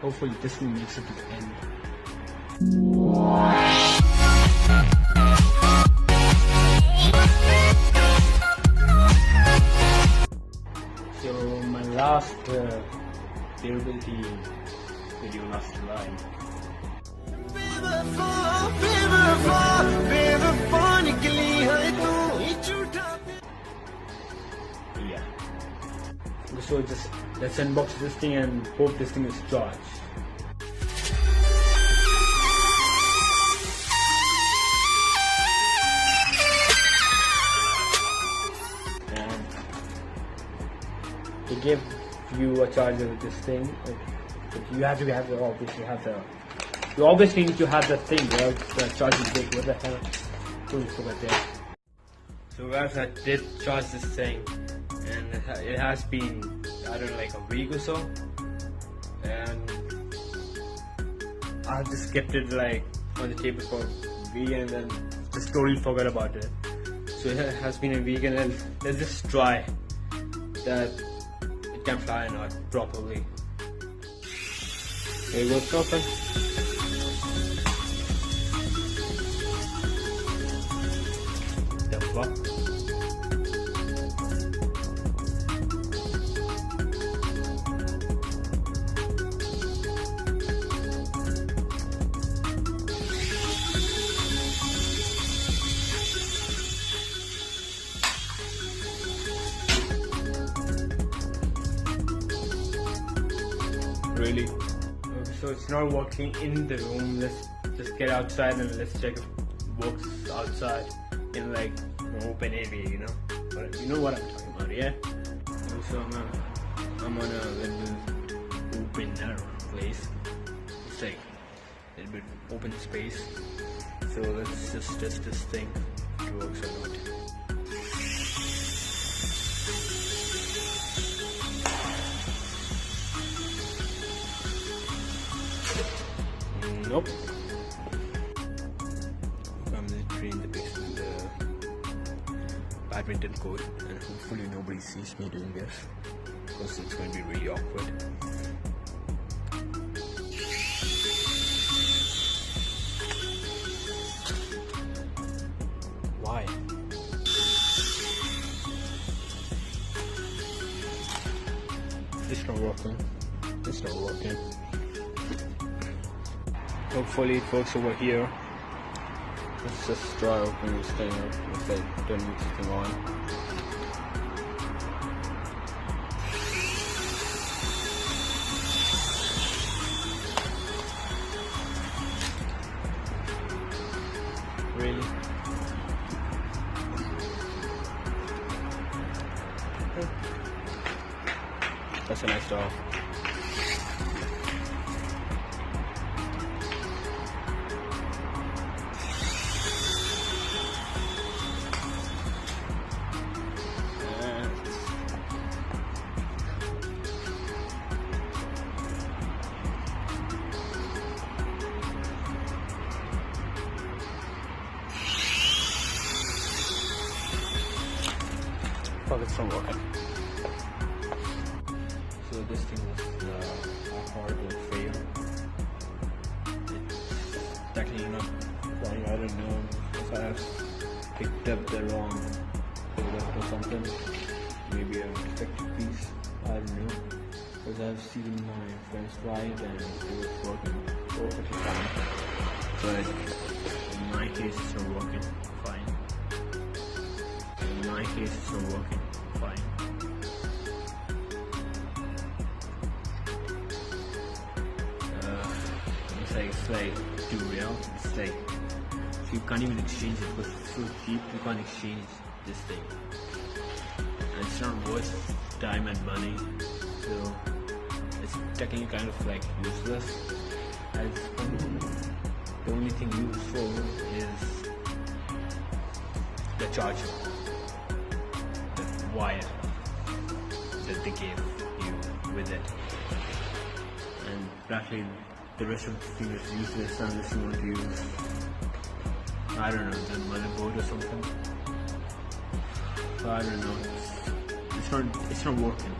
Hopefully this thing makes it to the end. So my last durability video last July. Yeah. So just let's unbox this thing and hope this thing is charged. And they give you a charger with this thing. But you have to have the you obviously need to have the thing, right? The charging brick. What the hell? Don't forget that. So guys, I did charge this thing, and it has been, I don't know, like a week or so, and I just kept it like on the table for a week and then just totally forgot about it. So it has been a week, and let's just try that it can fly or not properly. There you go, proper. The fuck? Really? Okay, so it's not working in the room. Let's just get outside and let's check if it works outside in like an open area, you know? But you know what I'm talking about, yeah? So I'm on a little open narrow place. It's like a little bit open space. So let's just test this thing if it works or not. Nope. I'm literally in the basement, the badminton court, and hopefully nobody sees me doing this because it's going to be really awkward. Why? It's not working. It's not working. Hopefully it works over here. Let's just try opening this thing up if I turn this thing on. Really? That's a nice door. Fuck, it's not working. So this thing was a horrible fail. It's technically not flying, I don't know if I have picked up the wrong product or something. Maybe a defective piece, I don't know. Because I've seen my friends fly it and it was working perfectly fine. But in my case it's not working fine. In my case it's not working fine. It's like too real. It's like you can't even exchange it because it's so cheap. You can't exchange this thing, and it's not worth time and money. So it's technically kind of like useless. As the only thing useful is the charger, the wire that they gave you with it, and practically the rest of the thing is useless unless you want to use, I don't know, the motherboard or something. I don't know. It's not working.